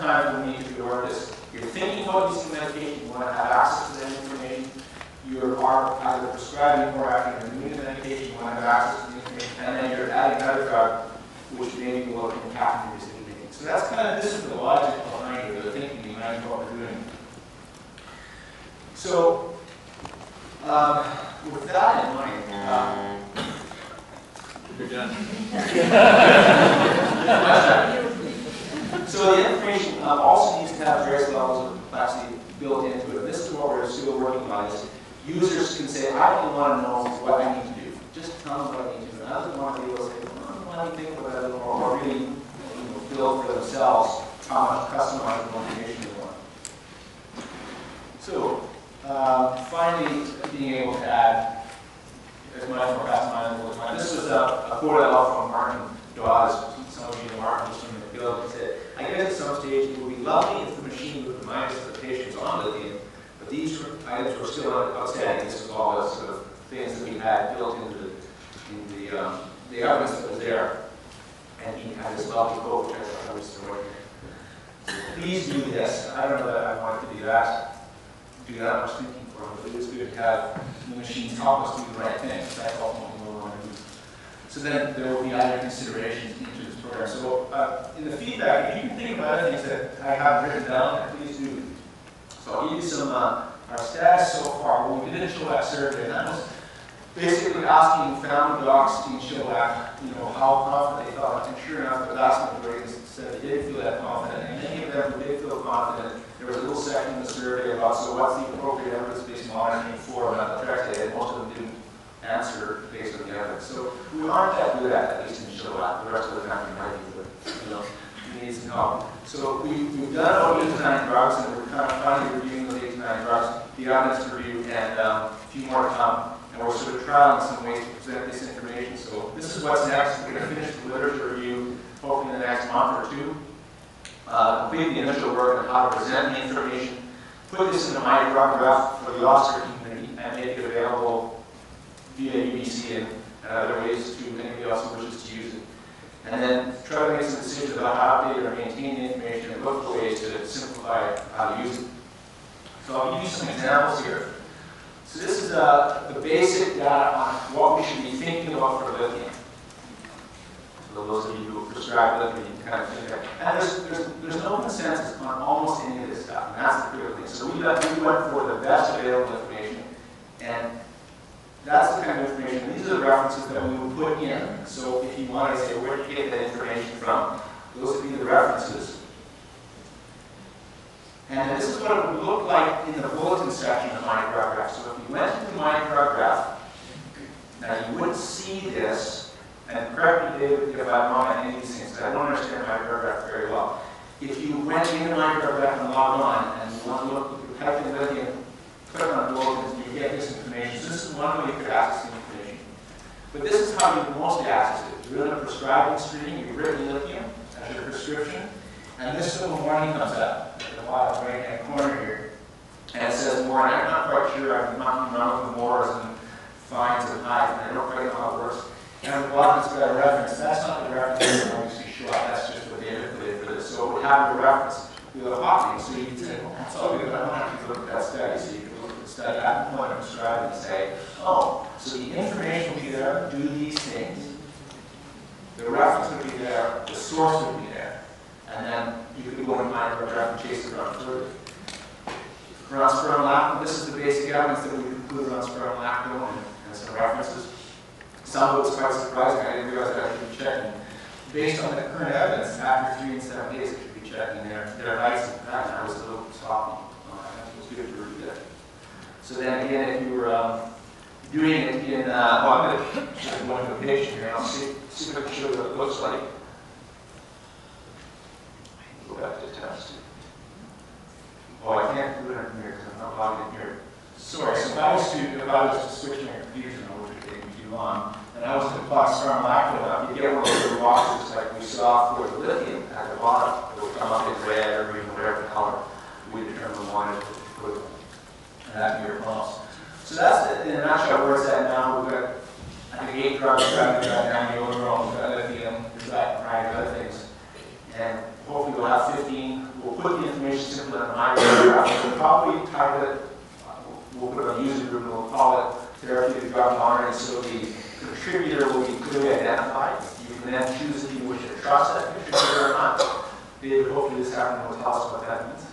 times when we need to do this. You're thinking about using medication, you want to have access to that information. You are either prescribing or acting or doing the medication, you want to have access to the information, and then you're adding another drug, which maybe will impact your decision making. So that's kind of, this is the logic behind it, the thinking behind what we're doing. So, with that in mind, you're done. So the information also needs to have various levels of complexity built into it. This is what we're still working on. Is users can say, I don't want to know what I need to do. Just tell me what I need to do. And others want to be able to say, well, let me think about that a little more, or really build for themselves how much customizable information they want. So, finally, being able to add as much more customizable as possible. This was a quote I love from Martin Dawes. Some of you know Martin was from the field. He said, I guess at some stage it would be lovely if the machine would remind us of the patients on lithium, but these items were still outstanding. This was all the sort of things that we had built into the evidence that was there. And he had this lovely quote, which I thought was so please do this. I don't know that I want to do that much thinking for him, but it is good to have the machines help us do the right thing. That's ultimately what we want to do. So then there will be other considerations into this program. So in the feedback, if you can think of other things that I have written down, please do. So I'll give you some our status so far. When we did a Chilliwack survey, that was basically asking family docs in Chilliwack, how confident they felt. And sure enough, the vast majority said they did feel that confident. And many of them who did feel confident, there was a little section in the survey about, so what's the appropriate evidence-based monitoring for methotrexate? And most of them didn't answer based on the evidence. So we aren't that good at least in Chilliwack. The rest of the country might be, but we need some help. So we've done about 8 to 9 drugs, and we're kind of finally reviewing those 8 to 9 drugs, the evidence review, and a few more to come. And we're sort of trialing some ways to present this information. So this is what's next. We're going to finish the literature review hopefully in the next month or two. Complete the initial work on how to present the information, put this in a micrograph for the Oscar community, and make it available via UBC and other ways to anybody else who wishes to use it. And then try to make some decisions about how to update or maintain the information and look for ways to simplify how to use it. So I'll give you some examples here. So this is the basic data on what we should be thinking about for lithium. So those of you who prescribe lithium, you can kind of think that. And there's no consensus on almost any of this stuff, and that's the critical thing. So we went for the best available information, and that's the kind of information. These are the references that we would put in. So if you want to say, where did you get that information from? Those would be the references. And this is what it would look like in the bulletin section of micrograph. So if you went to the micrograph, now you wouldn't see this, and correct me, David, if I'm wrong on any of these things, because I don't understand micrograph very well. If you went into micrograph and logged on, and you want to look, you type in lithium, click on bulletins, you get this information. So this is one way you could access the information. But this is how you can mostly access it. You're in a prescribing screen, you've written lithium as your prescription, and this little warning comes up at the bottom right-hand corner here. And it says more, and I'm not quite sure, I'm not running with mores and fines and highs, and I don't quite know how it works. And at the bottom it's got a reference. That's not the reference that obviously show up, that's just what they included for this. So it would have a reference with a hot link, so you can say, well, that's all good, I don't have to look at that study. So you can look at the study at the point of prescribing and say, oh, so the information would be there, do these things. The reference would be there, the source would be there. And then you could go in micrograph and chase it around further. Around spironolactone, this is the basic evidence that we conclude around spironolactone and some references. Some of it was quite surprising. I didn't realize that I should be checking. Based on the current evidence, after 3 and 7 days, I should be checking their rights and that. And I was a little sloppy. It was good to read that. So then again, if you were doing it in, well, I'm going to show you one location here, and I'll see if I can show you what it looks like. Go back to test. Oh, I can't do it in here because I'm not logged in here. Sorry, so if I was to switch my computer, which would take me too long, and I was to plot spironolactone up, you get one of those little boxes like we saw for the lithium at the bottom. It would come up in red or green, whatever color we determined we wanted to put it. And that'd be your prompts. So that's in a nutshell where it's at now. We've got, I think, 8 drugs, we've got amiodarone, we've got lithium, we've got a variety of other things. And hopefully we'll have 15. We'll put the information simply on my graph. We'll probably type it, we'll put it on user group and we'll call it therapeutic drug monitoring, so the contributor will be clearly identified. You can then choose if you wish to trust that contributor or not. David, hopefully this afternoon will tell us what that means.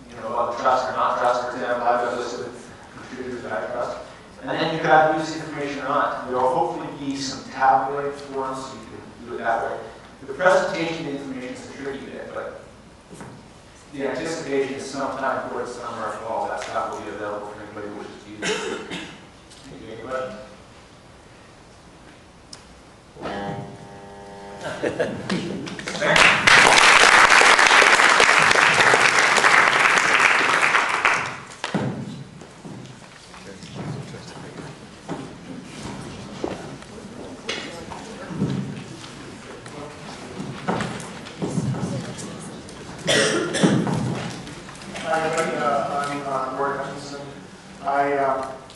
You know, about trust or not trust. For example, I've got a list of contributors that I trust. And then you can either use the information or not. There will hopefully be some tabulated forms, so you can do it that way. The presentation of the information is a tricky bit, but the anticipation is sometime towards summer or fall, that stuff will be available for anybody who wishes to use it. Any questions? Thank you.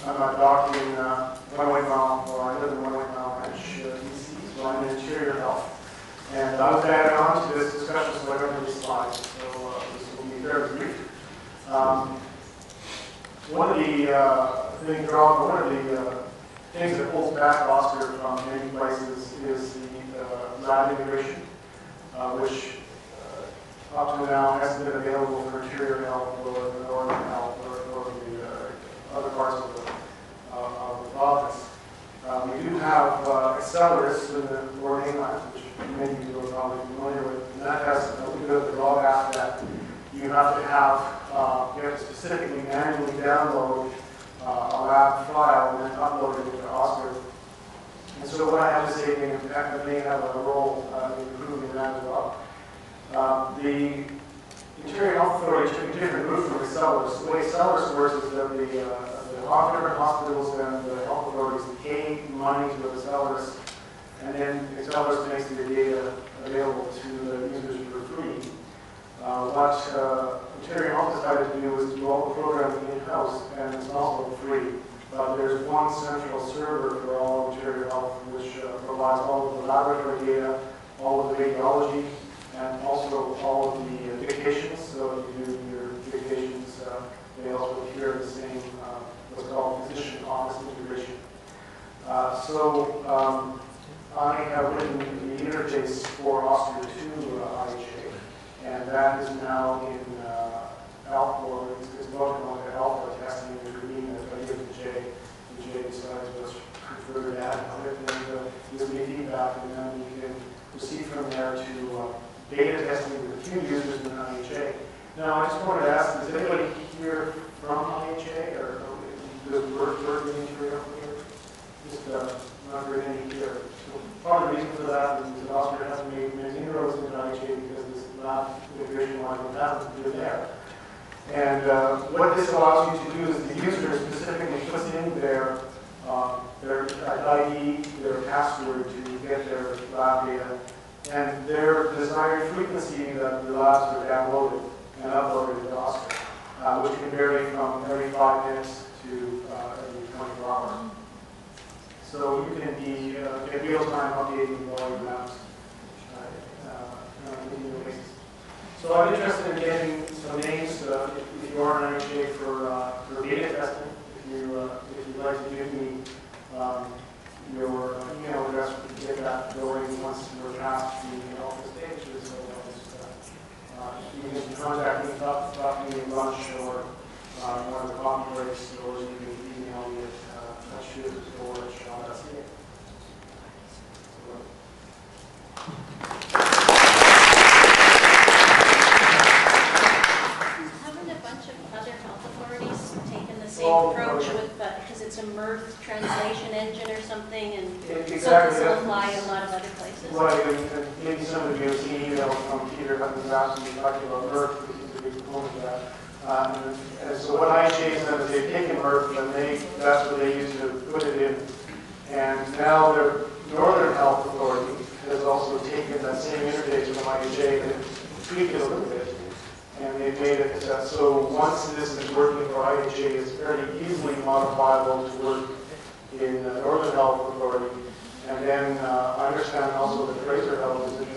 I'm a doctor in One-Way Mountain, or I live in One-Way Mountain, BC, so I'm in interior health. And I was added on to this discussion, so I don't have any slides, so this will be very brief. One of the things that holds back Oscar from many places is the lab integration, which up to now hasn't been available for interior health or northern health or the other parts of the province. We do have accelerators in the Lower Mainland, which many of you are probably familiar with, and that has a little bit of the drawback that you have to specifically manually download a lab file and then upload it into Oscar. And so what I have to say, may have a role in improving that as well. The Interior Health Authority took a different route from Accelerus. The way Accelerus works is that the different hospitals and the health authorities pay money to Accelerus, and then Accelerus makes the data available to the users for free. What Interior Health decided to do was to do all the programming in-house, and it's also free. But there's one central server for all Interior Health, which provides all of the laboratory data, all of the radiology, and also all of the dictations. So if you do your dictations, they also appear in the same, what's called physician office integration. I have written the interface for Oscar to IHA, and that is now in alpha, or it's about to go into alpha testing, which would mean that I give it to Jay, and Jay decides what's preferred to add on it, and gives me feedback, and then we can proceed from there to beta testing with a few users in IHA. Now, I just wanted to ask, is anybody here from IHA, or does work in interior here? Just not very many here. So part of the reason for that is that Oscar hasn't made many inroads into IHA because this lab integration logic hasn't been there. And what this allows you to do is the user specifically puts in their ID, their password to get their lab data, and their desired frequency that the labs are downloaded and uploaded to Oscar, which can vary from every 5 minutes to every 24 hours. So you can be in real time updating all your maps on a continual basis. So I'm interested in getting some names if you are an IHA for beta testing. If you'd like to give me your email address, we can get that going once we're past the alpha stages. So you can contact me, talk to me at lunch or one of the coffee breaks, or you can email me at shoot@shaw.ca. Haven't a bunch of other health authorities taken the same approach with, because it's a mirth translation engine or something, and exactly, so this will apply in a lot of other places? Right, and maybe some of you have seen emails from Peter Hutton's asking me talking about mirth, because he's a big proponent of that. And so what IHA has done is they've taken mirth, and that's what they used to put it in. And now the Northern Health Authority has also taken that same interface from IHA and tweaked it a little bit. And they've made it so once this is working for IHA, it's fairly easily modifiable to work in Northern Health Authority. And then I understand also that Fraser Health is